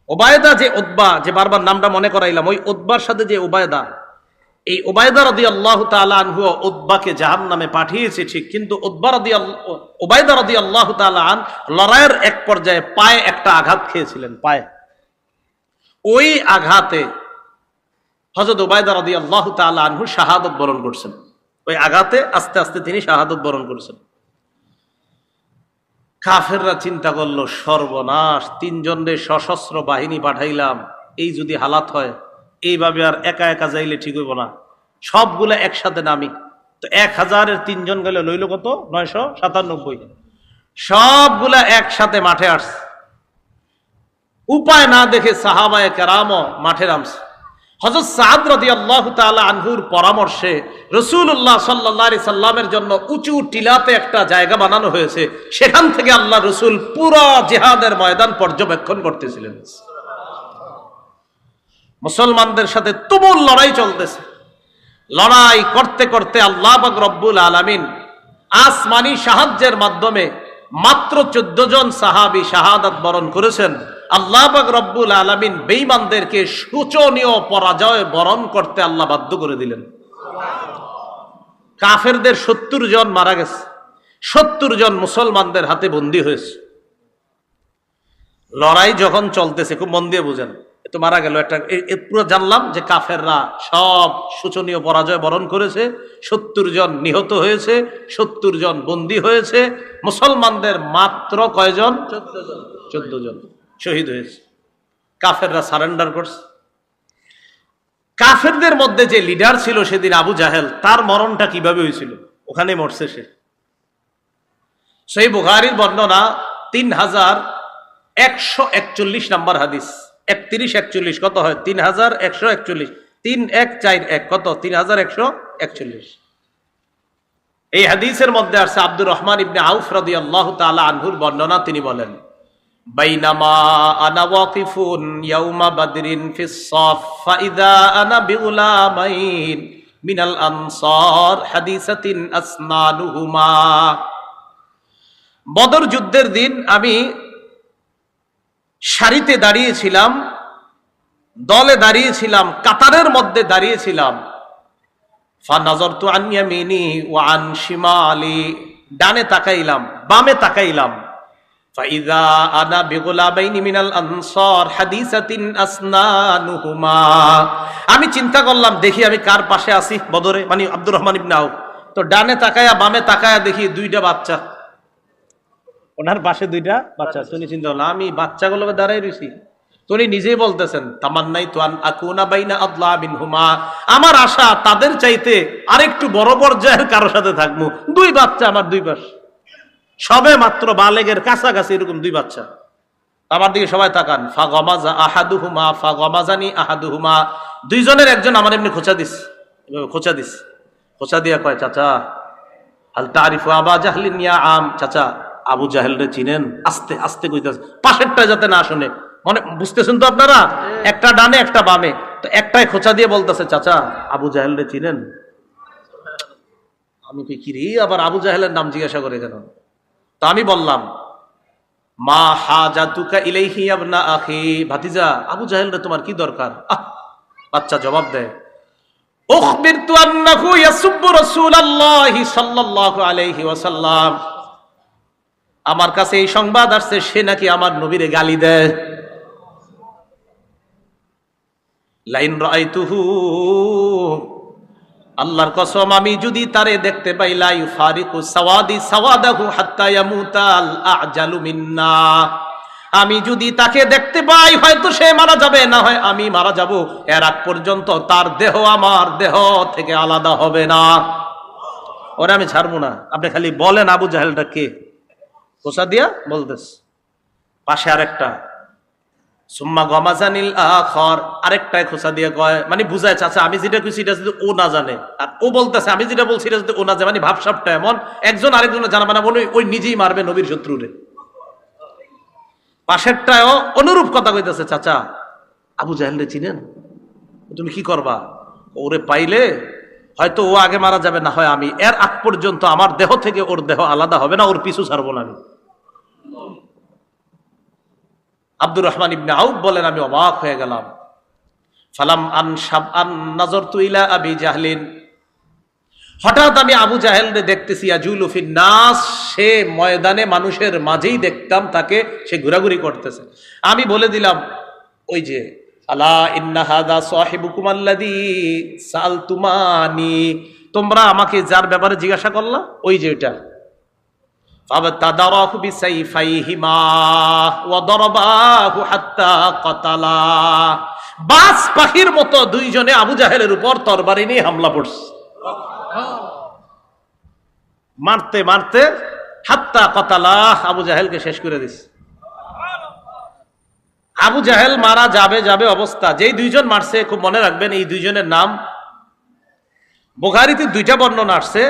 ওবায়দা যে উতবা, যে বারবার নামটা মনে করাইলাম, ওই উতবার সাথে যে ওবায়দা, এই ওবায়দা রাদিয়াল্লাহু তাআলা আনহু উতবাকে জাহান্নামে পাঠিয়েছে ঠিক, কিন্তু ওবায়দা রাদিয়াল্লাহু তাআলা আন লড়াইয়ের এক পর্যায়ে পায়ে একটা আঘাত খেয়েছিলেন, পায়ে। ওই আঘাতে হযরত ওবায়দা রাদিয়াল্লাহু তাআলা আনহু শাহাদাত বরণ করছেন। ওই আঘাতে আস্তে আস্তে তিনি শাহাদাত বরণ করেছেন। কাফেররা চিন্তা করলো, সর্বনাশ, 3 জনের সশস্ত্র বাহিনী পাঠাইলাম, এই যদি হালাত হয়, এইভাবে আর একা একা যাইলে ঠিক হইব না, সবগুলা একসাথে নামি। তো 1000-এর 3 জন গেলে লইল কত? 997। সবগুলা একসাথে মাঠে আসছে। উপায় না দেখে সাহাবায়ে কেরামও মাঠে নামছে। হযরত সাদ রাদিয়াল্লাহু তাআলা আনহুর পরামর্শে রাসূলুল্লাহ সাল্লাল্লাহু আলাইহি সাল্লামের জন্য উঁচু টিলাতে একটা জায়গা বানানো হয়েছে, সেখান থেকে আল্লাহ রাসূল পুরো জিহাদের ময়দান পর্যবেক্ষণ করতেছিলেন। মুসলমানদের সাথে তুমুল লড়াই চলতেছে। লড়াই করতে করতে আল্লাহ পাক রব্বুল আলামিন আসমানি সাহায্যের মাধ্যমে মাত্র 14 জন সাহাবী শাহাদাত বরণ করেছেন। আল্লাহ পাক রব্বুল আলামিন বেঈমানদেরকে শোচনীয় পরাজয় বরণ করতে আল্লাহ বাধ্য করে দিলেন। কাফেরদের 70 জন মারা গেছে, 70 জন মুসলমানদের হাতে বন্দী হয়েছে। লড়াই যখন চলতেছে, খুব মন দিয়ে বুঝেন, তো মারা গেল একটা, পুরো জানলাম যে কাফেররা সব শোচনীয় পরাজয় বরণ করেছে, 70 জন নিহত হয়েছে, 70 জন বন্দী হয়েছে। মুসলমানদের মাত্র কয়জন? 14 জন শহীদ হয়েছে। কাফেররা সারেন্ডার করছে। কাফেরদের মধ্যে যে লিডার ছিল সেদিন আবু জাহেল, তার মরণটা কিভাবে হয়েছিল? ওখানে মরছে সে। সহিহ বুখারীর বর্ণনা 3141 নম্বর হাদিস, 3141 কত হয়? 3141, 3141 কত? 3141। এই হাদিসের মধ্যে আছে আব্দুর রহমান ইবনে আউফ রাদিয়াল্লাহু তাআলা আনহুর বর্ণনা। তিনি বলেন, বাইনামা আনা ওয়াকিফুন ইয়াউমা বাদরিন ফিস সাফ ফাইদা আনা বিগুলামাইন মিনাল আনসার হাদিসাতিন আসনানুহুমা। বদর যুদ্ধের দিন আমি সারিতে দাঁড়িয়েছিলাম, দলে দাঁড়িয়েছিলাম, কাতারের মধ্যে দাঁড়িয়েছিলাম। ফানাযারতু আন ইয়ামিনি ওয়া আন শিমালি, ডানে তাকাইলাম, বামে তাকাইলাম। ফাইযা আনা বিগুলামাইনি মিনাল আনসার হাদিসাতিন আসনানুহুমা। আমি চিন্তা করলাম, দেখি আমি কার পাশে আছি বদরে, মানে আব্দুর রহমান ইবনে আউফ। তো ডানে তাকায়া বামে তাকায়া দেখি 2টা বাচ্চা, ওনার পাশে 2টা বাচ্চা। তুমি চিন্তা করলাম, আমি বাচ্চাগুলোকে দাঁড়াই রয়েছি। তিনি নিজেই বলতেছেন, তামান্নাই তো আন আকুনা বাইনা আদলা বিনহুমা, আমার আশা তাদের চাইতে আরেকটু বড় পর্যায়ের কারোর সাথে থাকবো। 2 বাচ্চা আমার 2 পাশ, সবে মাত্র বালেগের কাছাকাছি, এরকম 2 বাচ্চা। আমার দিকে সবাই তাকান। ফাগামাজা আহাদুহুমা ফাগামাজানি আহাদুহুমা, 2 জনের একজন আমার এমনি খোঁচা দিস, খোঁচা দিয়া কয়, চাচা হাল তারিফু আবা জাহলিন ইয়া আম, চাচা আবু জাহেল রে চিনেন? আস্তে আস্তে কইতাছে, পাশেরটা যাতে না শুনে। মানে বুঝতেছেন তো আপনারা, একটা ডানে একটা বামে, তো একটাই খোঁচা দিয়ে বলতেছে, চাচা আবু জাহেল রে চিনেন? আমি কি রে, আবার আবু জাহেলের নাম জিজ্ঞাসা করে কেন? তো আমি বললাম, মা হাজাতুকা ইলাইহি ইবনা আখি, ভাতিজা আবু জাহেল রে তোমার কি দরকার? বাচ্চা জবাব দেয়, উখবিরতু আন্নাহু ইয়াসুব্বু রাসূলুল্লাহি সাল্লাল্লাহু আলাইহি ওয়াসাল্লাম, আমার কাছে এই সংবাদ আসছে সে নাকি আমার নবীরে গালি দেয়। লাইন রাআইতুহু, আল্লাহর কসম আমি যদি তারে দেখতে পাই, লা ইউফারিকু সাওয়াদি সাওয়াদাহু হাত্তা ইয়ামুতাল আজালু মিন্না, আমি যদি তাকে দেখতে পাই হয়তো সে মারা যাবে, না হয় আমি মারা যাব, এর আগ পর্যন্ত তার দেহ আমার দেহ থেকে আলাদা হবে না, ওরে আমি ছাড়বো না। আপনি খালি বলেন আবু জাহেলটা কে? কোসা দিয়া বলতেছে। পাশে আরেকটা, সুম্মা গমাজানিল আখর, আরেকটাই খোঁচা দিয়ে কয়, মানে বুঝায়, চাচা আমি যেটা কইছি এটা যদি ও না জানে, আর ও বলতেছে আমি যেটা বলছি এটা যদি ও না জানে, মানে ভাবসাবটা এমন একজন আরেকজনের জানা, মানে মনে ওই নিজেই মারবে নবীর শত্রুরে। পাশেরটাও অনুরূপ কথা কইতেছে, চাচা আবু জাহেল রে চিনেন? তুমি কি করবা? ওরে পাইলে হয়তো ও আগে মারা যাবে, না হয় আমি। এর আগ পর্যন্ত আমার দেহ থেকে ওর দেহ আলাদা হবে না, ওর পিছু ছাড়বো না আমি। আব্দুর রহমান ইবনে আউফ বলেন, আমি অবাক হয়ে গেলাম। ফালাম আন নাযরতু ইলা আবি জাহলিন, হঠাৎ আমি আবু জাহেলকে দেখতেছি, ইয়াজুলু ফিন নাস, সে ময়দানে মানুষের মাঝেই দেখতাম তাকে, সে ঘোরাঘুরি করতেছে। আমি বলে দিলাম, ওই যে আলা ইন্না হাদা সাহিবুকুম আল্লাযী সালতুমানি, তোমরা আমাকে যার ব্যাপারে জিজ্ঞাসা করলা, ওই যে এটা। ফাবতাদারাহু বিসাইফাইহিমা ওয়া দারাবাহু হাত্তা কাতালা, বাজ পাখির মতো দুইজনে আবু জাহেলের উপর তরবারি নিয়ে হামলা করছে, মারতে মারতে হাত্তা কাতালা, আবু জাহেলকে শেষ করে দিছে। আবু জাহেল মারা যাবে যাবে অবস্থা, যেই দুইজন মারছে, খুব মনে রাখবেন এই দুইজনের নাম। বুখারীতে দুইটা বর্ণনা আসছে।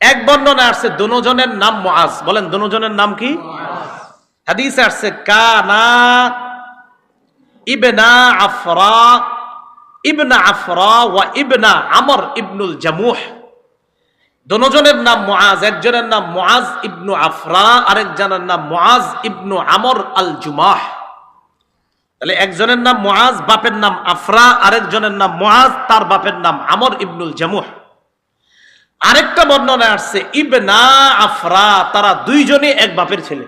এক বর্ণনা আসছে দুজনের নাম মুআজ। বলেন দুজনের নাম কি? হাদিসে আসছে কানা ইবনা আফরা ওয়া ইবনা আমর ইবনুল জামুহ। দুজনের নাম মুআজ, একজনের নাম মুআজ ইবনু আফরা, আরেকজনের নাম মুআজ ইবনু আমর আল জুমাহ। তাহলে একজনের নাম মুআজ, বাপের নাম আফরা, আরেকজনের নাম মুআজ, তার বাপের নাম আমর ইবনুল জামুহ। আরেকটা বর্ণনা আসছে ইবনা আফরা, তারা দুইজনই এক বাপের ছেলে,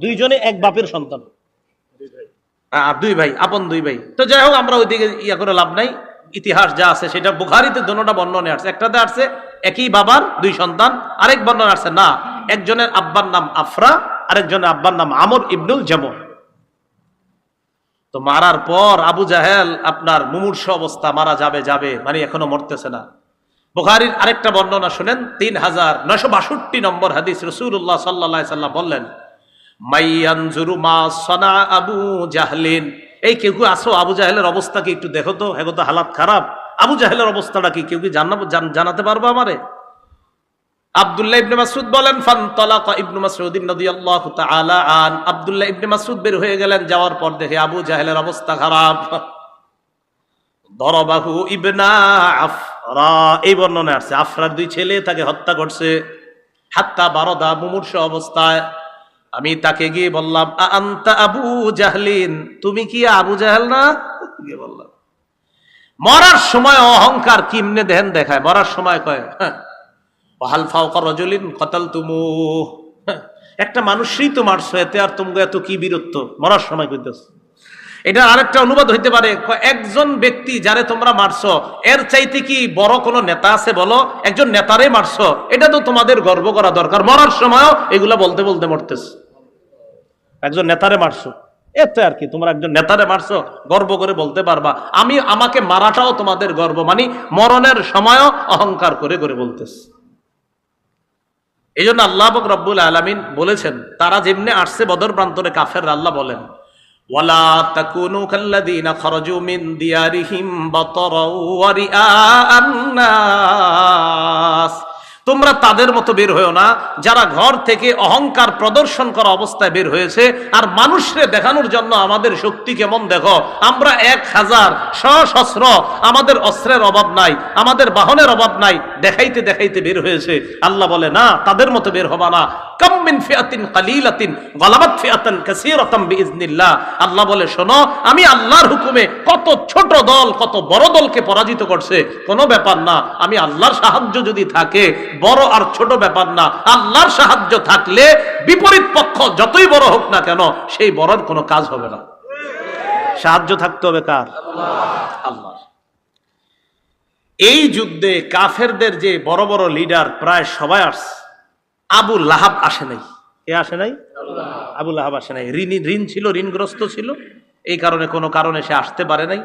দুইজনে এক বাপের সন্তান, দুই ভাই, আপন দুই ভাই। তো যাই হোক, আমরা ওইদিকে ইয়া করে লাভ নাই, ইতিহাস যা আছে সেটা বুখারীতে দুটোটা বর্ণনা আসছে। একটাতে আসছে একই বাবার দুই সন্তান, আরেক বর্ণনা আসছে না, একজনের আব্বার নাম আফরা, আরেকজনের আব্বার নাম আমর ইবনুল জামুহ। তো মারার পর আবু জাহেল আপনার মুমূর্ষু অবস্থা, মারা যাবে যাবে মানে এখনো মরতেছে না। বুখারীর আরেকটা বর্ণনা শুনেন, 3962 নম্বর হাদিস। রাসূলুল্লাহ সাল্লাল্লাহু আলাইহি সাল্লাম বললেন, মাইয়ানজুরু মা সানা আবু জাহলিন, এই কেউ কেউ আসো, আবু জাহেলের অবস্থা কি একটু দেখো তো, হেগো তো হালাত খারাপ, আবু জাহেলের অবস্থাটা কি কেউ কি জানাতে পারবো আমারে? আব্দুল্লাহ ইবনে মাসউদ বলেন, ফানতালাকা ইবনু মাসউদ রাদিয়াল্লাহু তাআলা আন, আব্দুল্লাহ ইবনে মাসউদ বের হয়ে গেলেন, যাওয়ার পর দেখে আবু জাহেলের অবস্থা খারাপ। দরবাহু ইবনা আফরা, এই বর্ণনা আছে আফরার দুই ছেলে তাকে হত্যা করছে। হাত্তা বারদা, মুমূর্ষু অবস্থায়। আমি তাকে গিয়ে বললাম, আনতা আবু জাহলিন, তুমি কি আবু জাহেল না? গিয়ে বললাম। মরার সময় অহংকার কিমনে দেহেন দেখায়, মরার সময় কয় হাল ফাওকা রাজুলিন কাতালতুমুহ, একটা মানুষই তো মারছো, এতে আর তুমি এত কি বীরত্ব, মরার সময় কইতেছ। এটা আরেকটা অনুবাদ হইতে পারে, একজন ব্যক্তি যারে তোমরা মারছো, এর চাইতে কি বড় কোনো নেতা আছে বলো? একজন নেতারে মারছো, এটা তো তোমাদের গর্ব করা দরকার, মরার সময়ও এগুলা বলতে বলতে মরতেছ। একজন নেতারে মারছো, এতে আর কি, তোমরা একজন নেতারে মারছো, গর্ব করে বলতে পারবা। আমাকে মারাটাও তোমাদের গর্ব, মানে মরণের সময়ও অহংকার করে করে বলতেছ। এই জন্য আল্লাহ রাব্বুল আলামিন বলেছেন, তারা যেমনে আসছে বদর প্রান্তরে কাফের, আল্লাহ বলেন, ওয়ালা তাকুনু কাল্লাযীনা খারাজু মিন দিয়ারিহিম বাতারাও ওয়া রিআআন নাস, তোমরা তাদের মতো বের হয়েও না যারা ঘর থেকে অহংকার প্রদর্শন করা অবস্থায় বের হয়েছে, আর মানুষকে দেখানোর জন্য আমাদের শক্তি কেমন দেখো, আমরা 1000 সশস্ত্র, আমাদের অস্ত্রের অভাব নাই, আমাদের বাহনের অভাব নাই, দেখাইতে দেখাইতে বের হয়েছে। আল্লাহ বলে না, তাদের মতো বের হবা না। কাম মিন ফিআতিন কালিলাতিন গালাবাত ফিআতান কাসীরাতাম বিইজনিল্লাহ, আল্লাহ বলে শোনো, আমি আল্লাহর হুকুমে কত ছোট দল কত বড় দলকে পরাজিত করছে, কোনো ব্যাপার না। আমি আল্লাহর সাহায্য যদি থাকে, বড় আর ছোট ব্যাপার না, আল্লাহর সাহায্য থাকলে বিপরীত পক্ষ যতই বড় হোক না কেন, সেই বড়র কোনো কাজ হবে না। সাহায্য থাকতে হবে কার? আল্লাহ। এই যুদ্ধে কাফেরদের যে বড় বড় লিডার প্রায় সবাই আসছে, আবু লাহাব আসে নাই। কে আসে নাই? আবু লাহাব আসে নাই। ঋণ ছিল, ঋণগ্রস্ত ছিল, এই কারণে কোনো কারণে সে আসতে পারে নাই।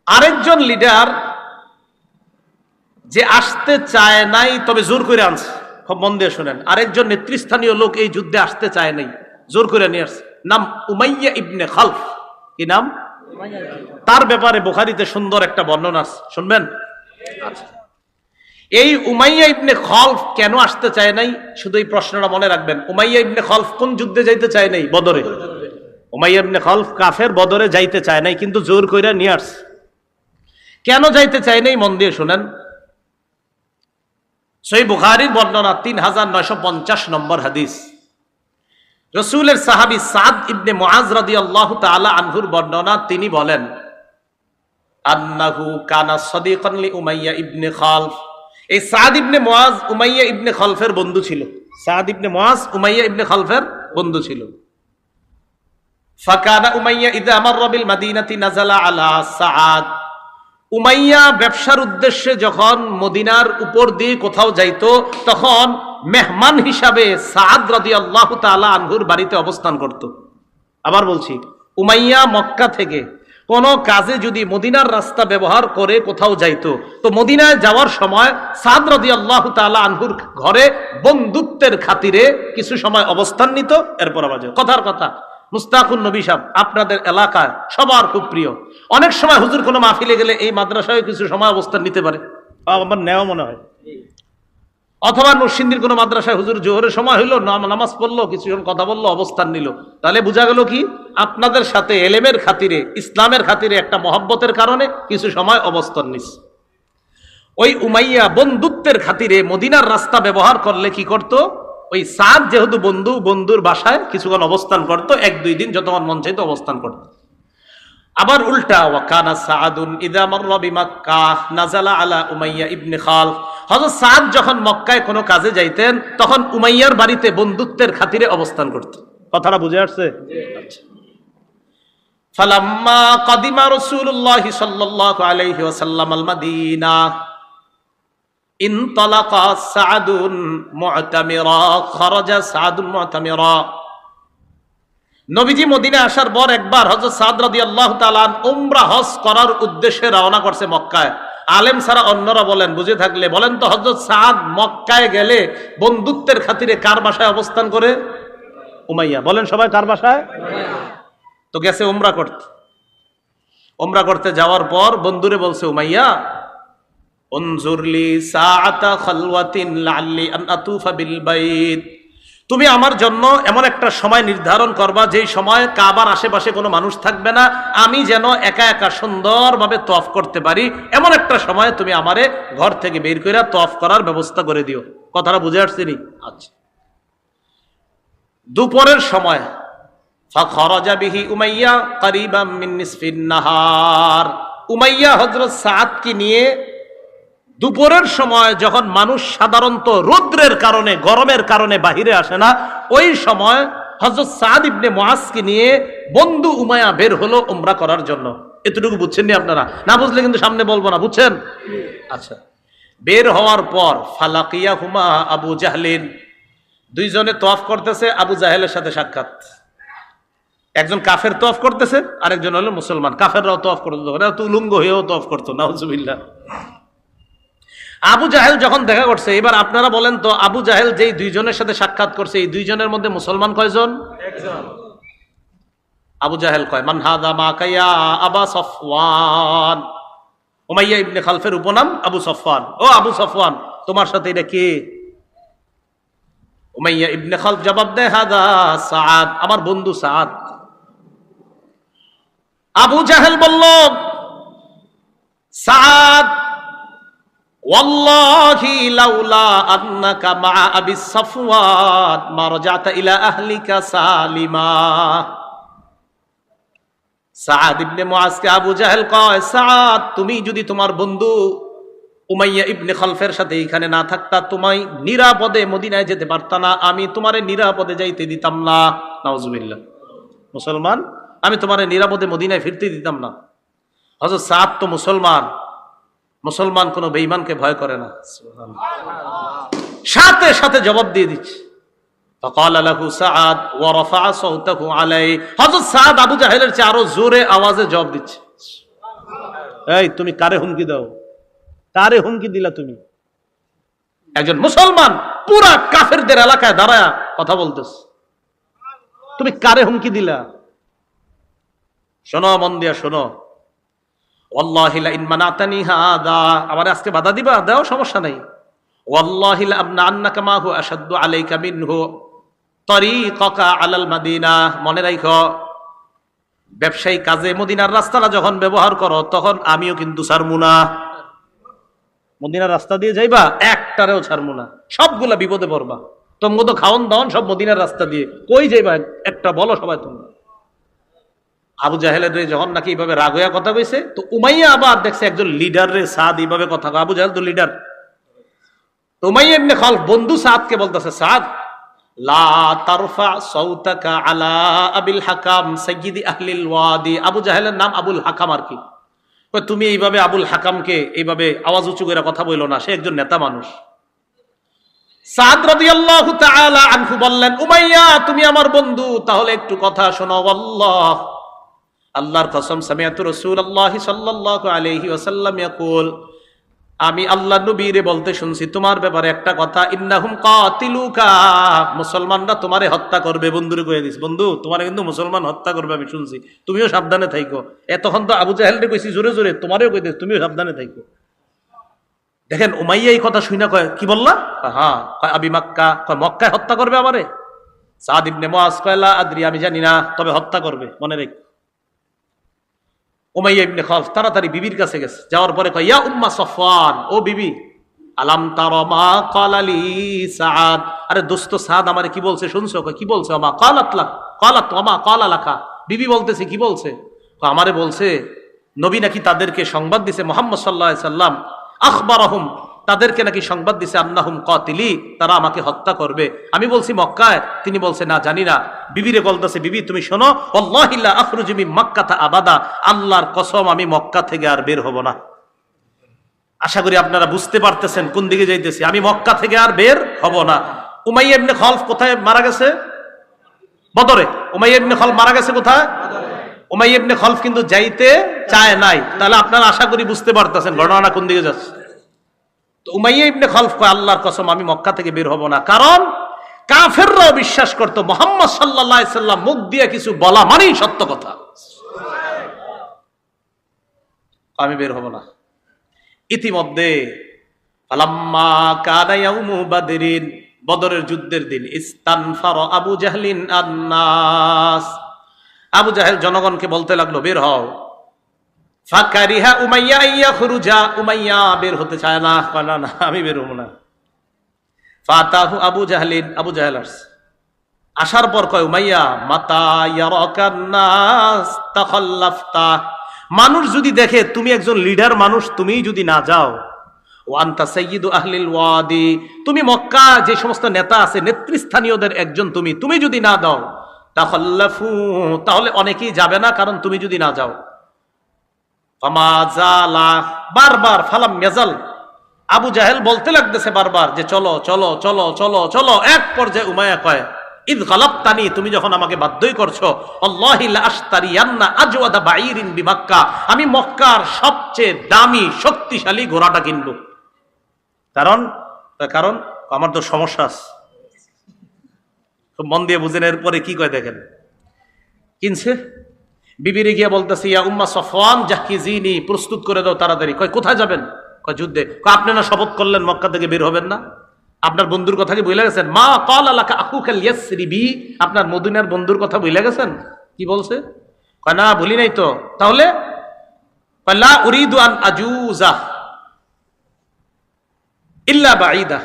আরেকজন লিডার যে আসতে চায় নাই, তবে জোর করে আনছে, খুব মন দিয়ে শোনেন, আরেকজন নেতৃস্থানীয় লোক এই যুদ্ধে আসতে চায় নাই, জোর করে নিয়ে আসছে, নাম উমাইয়া ইবনে খালফ। কি নাম? তার ব্যাপারে বুখারীতে সুন্দর একটা বর্ণনা আছে, শুনবেন? আচ্ছা, এই উমাইয়া ইবনে খালফ কেন আসতে চায় নাই, শুধু এই প্রশ্নটা মনে রাখবেন। উমাইয়া ইবনে খালফ কোন যুদ্ধে যাইতে চায় নাই? বদরে। উমাইয়া ইবনে খালফ কাফের, বদরে যাইতে চায় নাই, কিন্তু জোর কইরা নিয়ে আসছে। কেন যাইতে চায় নাই মন দিয়ে শুনেন। সহিহ বুখারীর বর্ণনা 3950 নম্বর হাদিস। রাসূলের সাহাবী সাদ ইবনে মুআজ রাদিয়াল্লাহু তাআলা আনহুর বর্ণনা, তিনি বলেন আন্নাহু কানা সাদিকান লি উমাইয়া ইবনে খালফ। এই সাদ ইবনে মুআজ উমাইয়া ইবনে খালফের বন্ধু ছিল। সাদ ইবনে মুআজ উমাইয়া ইবনে খালফের বন্ধু ছিল। ফাকানা উমাইয়া ইযা মাররা বিল মাদিনাতি নাযালা আলা সাদ। উমাইয়া ব্যবসার উদ্দেশ্যে যখন মদিনার উপর দিয়ে কোথাও যাইতো, তখন মেহমান হিসাবে সাদ রাদিয়াল্লাহু তাআলা আনহুর বাড়িতে অবস্থান করত। আবার বলছি, উমাইয়া মক্কা থেকে কোন কাজে যদি মদিনার রাস্তা ব্যবহার করে কোথাও যাইতো, তো মদিনায় যাওয়ার সময় সাদ রাদিয়াল্লাহু তাআলা আনহুর ঘরে বন্ধুত্বের খাতিরে কিছু সময় অবস্থান নিত, এরপর আবার যেত। কথার কথা, মুস্তাকুন নবী সাহেব আপনাদের এলাকায় সবার খুব প্রিয়। অনেক সময় হুজুর কোনো মাহফিলে গেলে এই মাদ্রাসায় কিছু সময় অবস্থান নিতে পারে, আমার নেওয়া মনে হয়। অথবা নরসিংদীর কোনো মাদ্রাসায় হুজুর জোহরের সময় হইলো, নামাজ পড়লো, কিছুক্ষণ কথা বললো, অবস্থান নিল। তাহলে বোঝা গেল কি, আপনাদের সাথে এলেমের খাতিরে, ইসলামের খাতিরে একটা মহব্বতের কারণে কিছু সময় অবস্থান নিস। ওই উমাইয়া বন্ধুত্বের খাতিরে মদিনার রাস্তা ব্যবহার করলে কি করত, ওই সাদ যেহেতু বন্ধুর বাসায় কিছুক্ষণ অবস্থান করত, 1-2 দিন যতক্ষণ মন চাইতো অবস্থান করত। আবার উল্টা, ওয়াকানা সাআদুন ইযা মাররা বিমাক্কাহ নাযালা আলা উমাইয়া ইবনে খালফ। হযরত সাদ যখন মক্কায় কোনো কাজে যাইতেন, তখন উমাইয়ার বাড়িতে বন্ধুত্বের খাতিরে অবস্থান করতেন। কথাটা বুঝে আসছে? আচ্ছা। ফালাম্মা কাদিমা রাসূলুল্লাহ সাল্লাল্লাহু আলাইহি ওয়াসাল্লাম আল মাদিনা ইনতালাকা সাআদুন মু'তামিরা, খারাজা সাআদুন মু'তামিরা। নবীজি মদিনা আসার পর একবার হযরত সাদ রাদিয়াল্লাহু তাআলা উমরা হজ করার উদ্দেশ্যে রওনা করছে মক্কায়। আলেম ছাড়া অন্যরা বলেন, বুঝে থাকলে বলেন তো, হযরত সাদ মক্কায় গেলে বন্ধুত্বের খাতিরে কার বাসায় অবস্থান করে? উমাইয়া। বলেন সবাই, কার বাসায়? তো গেছে উমরা করতে। উমরা করতে যাওয়ার পর বন্ধুরে বলছে উমাইয়া, উনজুরলি সাআতা খালওয়াতিন লাআল্লি আন আতুফা বিল বাইত। তুমি আমার জন্য এমন একটা সময় নির্ধারণ করবা, যেই সময় কাবার আশেপাশে কোনো মানুষ থাকবে না, আমি যেন একা একা সুন্দরভাবে তওয়াফ করতে পারি, এমন একটা সময় তুমি আমারে ঘর থেকে বের করে তওয়াফ করার ব্যবস্থা করে দিও। কথাটা বুঝে আসছিনি? আচ্ছা। দুপুরের সময় ফাখরাজা বিহি উমাইয়া করিবাম মিন নিসফিন নাহার। উমাইয়া হযরত সাদকে নিয়ে দুপুরের সময়, যখন মানুষ সাধারণত রৌদ্রের কারণে, গরমের কারণে বাহিরে আসে না, ওই সময় হযরত সাদ ইবনে মুআজকে নিয়ে বন্ধু উমাইয়া বের হলো উমরা করার জন্য। এতটুকু বুঝছেন নি আপনারা? না বুঝলে কিন্তু সামনে বলবো না, বুঝছেন? আচ্ছা। বের হওয়ার পর ফালাকিয়াহুমা আবু জাহলিন। দুইজনে তওয়াফ করতেছে, আবু জাহেলের সাথে সাক্ষাৎ। একজন কাফের তওয়াফ করতেছে, আরেকজন হলো মুসলমান। কাফেররাও তওয়াফ করতে, ওরা তো উলঙ্গ হয়েও তওয়াফ করতো, নাউজুবিল্লাহ। আবু জাহেল যখন দেখা করছে, এবার আপনারা বলেন তো, আবু জাহেল যেই দুইজনের সাথে সাক্ষাৎ করছে, এই দুইজনের মধ্যে মুসলমান কয়জন? একজন। আবু জাহেল কয়, মান হাদা মা কাইয়া আবা সফওয়ান। উমাইয়া ইবনে খালফের উপনাম আবু সফওয়ান। ও আবু সফওয়ান, তোমার সাথে এটা কে? উমাইয়া ইবনে খালফ জবাব দেয়, হাদা সাআদ, আমার বন্ধু সাআদ। আবু জাহেল বলল, সাআদ, ওয়াল্লাহি লাউলা আন্নাকা মা আবি সফওয়ান মা রাজাতা ইলা আহলিকা সালিমা। সাআদ ইবনে মুআজকে আবু জাহেল কয়, সাআদ, তুমি যদি তোমার বন্ধু উমাইয়া ইবনে খালফের সাথে এখানে না থাকতা, তোমায় নিরাপদে মদিনায় যেতে পারতা না, আমি তোমারে নিরাপদে যাইতে দিতাম না। নাউজুবিল্লাহ। মুসলমান, আমি তোমারে নিরাপদে মদিনায় ফিরতে দিতাম না। হযরত সাআদ তো মুসলমান, মুসলমান কোন বেঈমানকে ভয় করে না। সাথে সাথে জবাব দিয়ে দিচ্ছে। فقال له سعد ورفع صوته عليه। হযরত সাদ আবু জাহেলের চেয়ে আরো জোরে আওয়াজে জবাব দিচ্ছে, এই তুমি কারে হুমকি দাও? কারে হুমকি দিলা তুমি? একজন মুসলমান পুরা কাফেরদের এলাকায় দাঁড়ায় কথা বলতেছে, তুমি কারে হুমকি দিলা? শোনো, মন দিয়া শোনো। ওয়াল্লাহি লা ইন মানাতানি হাদা, আমারে আজকে বাধা দিবা, দাও, সমস্যা নাই। ওয়াল্লাহি লা আমনা আন্নাকা মা হু আশাদ্দু আলাইকা মিনহু তরিকাকা আলাল মাদিনা। মনে রাখো, ব্যবসায়ী কাজে মদিনার রাস্তাটা যখন ব্যবহার করো তখন আমিও কিন্তু ছাড়মু না। মদিনার রাস্তা দিয়ে যাইবা, একটারেও ছাড়মু না, সবগুলা বিপদে পড়বা। তোমগো তো খাওন দাওন সব মদিনার রাস্তা দিয়ে, কই যাইবা একটা বলো সবাই তোমরা। আবু জাহেলের যখন নাকি এইভাবে রাগ হইয়া কথা কইছে, তো উমাইয়া আবার দেখছে একজন লিডার রে সাদ এইভাবে কথা কয়। আবু জাহেল তো লিডার। তো উমাইয়া ইবনে খালফ বন্ধু সাদকে বলতেছে, সাদ লা তারফা সাউতাকা আলা আবিল হাকাম সাইয়্যিদি আহলিল ওয়াদি। আবু জাহেলের নাম আবুল হাকাম আর কি। তুমি এইভাবে আবুল হাকামকে এইভাবে আওয়াজ উঁচু করে কথা বইল না, সে একজন নেতা মানুষ। সাদ রাদিয়াল্লাহু তাআলা আনহু বললেন, উমাইয়া তুমি আমার বন্ধু, তাহলে একটু কথা শোনো। আল্লাহ, আল্লাহর কসম, সামিআতু রাসূলুল্লাহি সাল্লাল্লাহু আলাইহি ওয়াসাল্লাম ইয়াকুল, আমি আল্লাহ নবীরে বলতে শুনছি তোমার ব্যাপারে একটা কথা, ইন্নাহুম কাতিলুকা, মুসলমানরা তোমারে হত্যা করবে। বন্ধুরে কয়ে দিস, বন্ধু তোমারে কিন্তু মুসলমান হত্যা করবে, আমি শুনছি, তুমিও সাবধানে থাইকো। এতক্ষণ তো আবু জাহেলকে কইছি জোরে জোরে, তোমারেও কই দিস, তুমিও সাবধানে থাইকো। দেখেন উমাইয়া এই কথা শুনে কয়, কি বললা? হ্যাঁ, আবি মাক্কা, মক্কায় হত্যা করবে আমারে। সাদ ইবনে মুআজ কয়, লা আদরি, আমি জানি না, তবে হত্যা করবে, মনে রেখ। উমাইয়া ইবনে খালফ তাড়াতাড়ি বিবির কাছে গেছে, যাওয়ার পরে কয়, ইয়া উম্মা সাফওয়ান, ও বিবি, আলাম তারা মা ক্বালা লি সাদ, আরে দোস্ত সাদ আমারে কি বলছে শুনছো? কয় কি বলছে? মা ক্বালাত লাক, ক্বালাত মা ক্বালা লাকা, বিবি বলতেছে কি বলছে? কয় আমারে বলছে নবী নাকি তাদেরকে সংবাদ দিছে, মুহাম্মদ সাল্লাল্লাহু আলাইহি সাল্লাম আখবারাহুম, তাদেরকে নাকি সংবাদ দিছে, আন্নাহুম কাতিলি, তারা আমাকে হত্যা করবে। আমি বলছি মক্কায়, তিনি বলছে না জানি না। বিবিরে বলতেছে, বিবি তুমি শোনো, ওয়াল্লাহি লা আখরুজু মিন মাক্কাতা আবাদা, আল্লাহর কসম আমি মক্কা থেকে আর বের হব না। আশা করি আপনারা বুঝতে পারতেছেন কোন দিকে যাইতেছি, আমি মক্কা থেকে আর বের হব না। উমাইয়া ইবনে খালফ কোথায় মারা গেছে? বদরে। উমাইয়া ইবনে খালফ মারা গেছে কোথায়? উমাইয়া ইবনে খালফ কিন্তু যাইতে চায় নাই। তাহলে আপনারা আশা করি বুঝতে পারতেছেন ঘটনা কোন দিকে যাচ্ছে। তো উমাইয়া ইবনে খালফ কয়, আল্লাহর কসম আমি মক্কা থেকে বের হব না। কারণ কাফেররাও বিশ্বাস করত মুহাম্মদ সাল্লাল্লাহু আলাইহি সাল্লাম মুখ দিয়ে কিছু বলা মানেই সত্য কথা। আমি বের হব না। ইতিমধ্যে ফালাম্মা কানা ইয়াউমু বাদরিন, বদরের যুদ্ধের দিন, ইস্তানফারা আবু জাহলিন আন-নাস, আবু জাহেল জনগণকে বলতে লাগলো বের হও। ফাকারিহা উমাইয়া ইয়াখরুজা, উমাইয়া বের হতে চায় না, না না আমি বের হব না। ফাতাহু আবু জাহলিন, আবু জাহেল আসার পর কয়, উমাইয়া মাতা ইয়ারাকান নাস তাখাল্লাফতা, মানুষ যদি দেখে তুমি একজন লিডার মানুষ, তুমি যদি না যাও, ওয়া আনতা সাইয়্যিদু আহলিল ওয়াদি, তুমি মক্কা যে সমস্ত নেতা আছে নেতৃস্থানীয়দের একজন, তুমি যদি না দাও, তাখাল্লাফু, তাহলে অনেকেই যাবে না, কারণ তুমি যদি না যাও। ফামাজালা, বারবার, ফালাম ইয়াজাল, আবু জাহেল বলতে লাগতেছে বারবার যে চলো চলো চলো চলো চলো। এক পর্যায়ে উমাইয়া কয়, ইদ গালাবতানি, তুমি যখন আমাকে বাধ্যই করছো, আল্লাহি লা আশতারিয়ান্না আজওয়াদা বাঈরিন বিমাক্কা, আমি মক্কার সবচেয়ে দামি শক্তিশালী ঘোড়াটা কিনবো। কারণ আমার তো সমস্যা আছে। খুব মন দিয়ে বুঝেন। এরপরে কি কয় দেখেন, কিনছে। বিবিরে গিয়ে বলতেছে, ইয়া উম্মা সাফওয়ান জাহিজিনি, প্রস্তুত করে দাও তাড়াতাড়ি। কয় কোথায় যাবেন? কয় যুদ্ধে। কয় আপনি না শপথ করলেন মক্কা থেকে বের হবেন না, আপনার বন্ধুর কথা কি ভুলে গেছেন? মা ক্বালা লাকা আখুকাল ইয়াসরিবি, আপনার মদিনার বন্ধুর কথা ভুলে গেছেন? কি বলছে? কয় না ভুলি নাই তো। তাহলে কয় লা উরিদু আন আজুজা ইল্লা বাঈদা।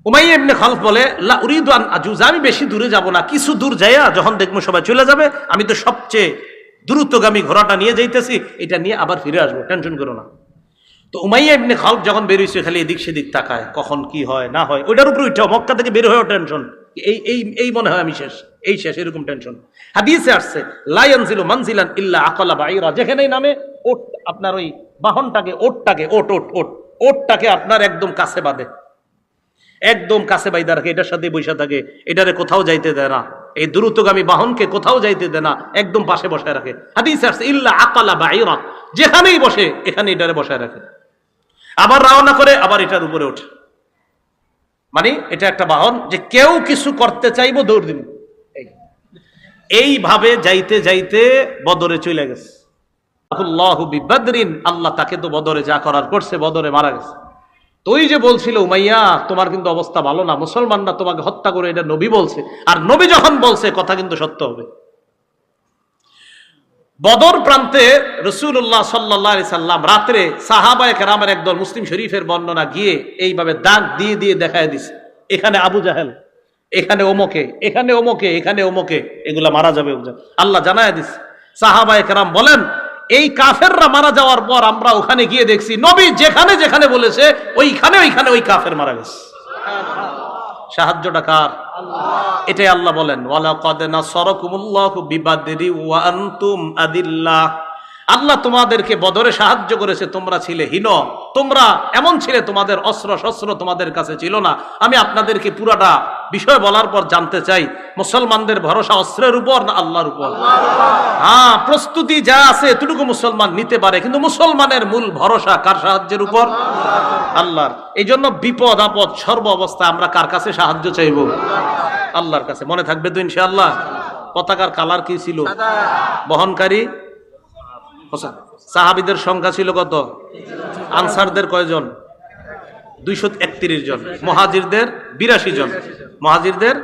উমাইয়া ইবনে খালফ বলে, লা উরিদু আন আজুজা, আমি বেশি দূরে যাব না, কিছু দূর যাইয়া যখন দেখবো সবাই চলে যাবে, আমি তো সবচেয়ে দ্রুতগামী ঘোড়াটা নিয়ে যাইতেছি, এটা নিয়ে আবার ফিরে আসবো, টেনশন করো না। তো উমাইয়া ইবনে খালফ যখন বের হইছে, খালি এদিক সেদিক তাকায়, কখন কি হয় না হয়, ওইটার উপরে উঠে মক্কা থেকে বের হয়েও টেনশন, এই মনে হয় আমি শেষ, এই শেষ, এরকম টেনশন। হাদিসে আসছে, লা ইয়ানজিলু মানজিলান ইল্লা আকালা বাঈরা, যেখানেই নামে ওট, আপনার ওই বাহনটাকে, ওটটাকে আপনার একদম কাছে বাঁধে, একদম কাছে বাইদা রাখে, এটার সাথে বৈশা থাকে, এটারে কোথাও যাইতে দেয় না, এই দ্রুতগামী বাহনকে কোথাও যাইতে দেয় না, একদম পাশে বসায় রাখে। হাদিসে আসছে, ইল্লা আকালা বাঈরা, যেখানেই বসে এখানে এটারে বসায় রাখে, আবার রওনা করে আবার এটার উপরে ওঠে। মানে এটা একটা বাহন যে কেউ কিছু করতে চাইবো দৌড় দিব। এইভাবে যাইতে যাইতে বদরে চলে গেছে। আল্লাহু বিবদরিন, আল্লাহ তাকে তো বদরে যা করার করছে, বদরে মারা গেছে। তো ওই যে বলছিল, উমাইয়া তোমার কিন্তু অবস্থা ভালো না, মুসলমানরা তোমাকে হত্যা করে, এটা নবী বলছে, আর নবী যখন বলছে কথা কিন্তু সত্য হবে। বদর প্রান্তে রাসূলুল্লাহ সাল্লাল্লাহু আলাইহি সাল্লাম রাত্রে সাহাবায়ে কেরামের একদল, মুসলিম শরীফের বর্ণনা, গিয়ে এইভাবে দাগ দিয়ে দিয়ে দেখায় দিছে, এখানে আবু জাহেল, এখানে ওমকে, এখানে ওমকে, এখানে ওমকে, এগুলা মারা যাবে। আল্লাহ জানায় দিছে। সাহাবায়ে কেরাম বলেন, এই কাফেররা মারা যাওয়ার পর আমরা ওখানে গিয়ে দেখছি নবী যেখানে যেখানে বলেছে ওইখানে ওইখানে ওই কাফের মারা গেছে। সাহায্যটা কার? এটাই আল্লাহ বলেন, ওয়ালাকাদ নাসারাকুমুল্লাহু বিবাদরি ওয়া আনতুম আদিল্লাহ। আল্লাহ তোমাদেরকে বদরে সাহায্য করেছে, তোমরা ছিলে হীন, তোমরা এমন ছিলে, তোমাদের অস্ত্র শস্ত্র তোমাদের কাছে ছিল না। আমি আপনাদেরকে পুরাটা বিষয় বলার পর জানতে চাই, মুসলমানদের ভরসা অস্ত্রের উপর না আল্লাহর উপর? হ্যাঁ, প্রস্তুতি যা আছে এতটুকু মুসলমান নিতে পারে, কিন্তু মুসলমানের মূল ভরসা কার সাহায্যের উপর? আল্লাহর। এই জন্য বিপদ আপদ সর্ব অবস্থায় আমরা কার কাছে সাহায্য চাইব? আল্লাহর কাছে। মনে থাকবে তো ইনশাআল্লাহ? পতাকার কালার কি ছিল? বহনকারী সাহাবীদের সংখ্যা ছিল কত? আনসারদের কয়জন? 231 জন। মুহাজিরদের 82 জন। মুহাজিরদের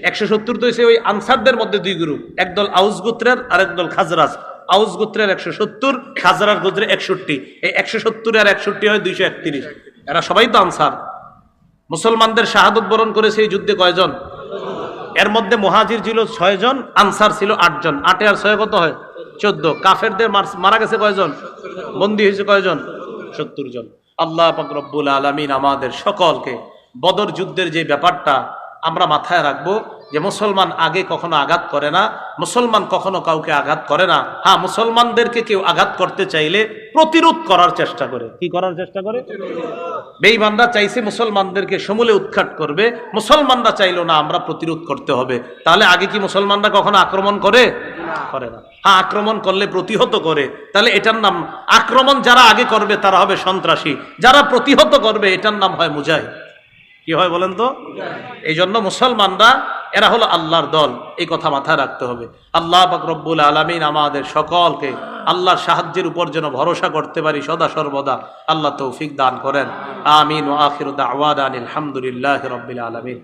170 তো হইছে ওই আনসারদের মধ্যে দুই গ্রুপ, একদল আউস গোত্রের আর একদল খাজরাজ। আউস গোত্রের 170, খাজরাজ গোত্রের 61। এই 170 আর 61 হয় 231। এরা সবাই তো আনসার। মুসলমানদের শাহাদত বরণ করেছে এই যুদ্ধে কয়জন? এর মধ্যে মুহাজির ছিল 6 জন, আনসার ছিল 8 জন। 8 আর 6 কত হয়? 14। কাফেরদের মারা গেছে কয়জন? বন্দী হয়েছে কয়জন? 70 জন। আল্লাহ পাক রব্বুল আলামিন আমাদের সকলকে বদর যুদ্ধের যে ব্যাপারটা আমরা মাথায় রাখবো, যে মুসলমান আগে কখনো আঘাত করে না, মুসলমান কখনো কাউকে আঘাত করে না। হ্যাঁ, মুসলমানদেরকে কেউ আঘাত করতে চাইলে প্রতিরোধ করার চেষ্টা করে। কি করার চেষ্টা করে? বেঈমানরা চাইছে মুসলমানদেরকে সমূলে উৎখাত করবে, মুসলমানরা চাইলো না আমরা প্রতিরোধ করতে হবে। তাহলে আগে কি মুসলমানরা কখনো আক্রমণ করে? করে না। হ্যাঁ, আক্রমণ করলে প্রতিহত করে। তাহলে এটার নাম আক্রমণ যারা আগে করবে তারা হবে সন্ত্রাসী, যারা প্রতিহত করবে এটার নাম হয় মুজাহিদ। কি হয় বলেন তো? এই জন্য মুসলমানরা এরা হলো আল্লাহর দল, এই কথা মাথায় রাখতে হবে। আল্লাহ পাক রব্বুল আলামিন আমাদের সকলকে আল্লাহর সাহায্যের উপর যেন ভরসা করতে পারি সদা সর্বদা, আল্লাহ তৌফিক দান করেন। আমিন। ওয়া আখিরু দাওয়ানা আলহামদুলিল্লাহি রাব্বিল আলামিন।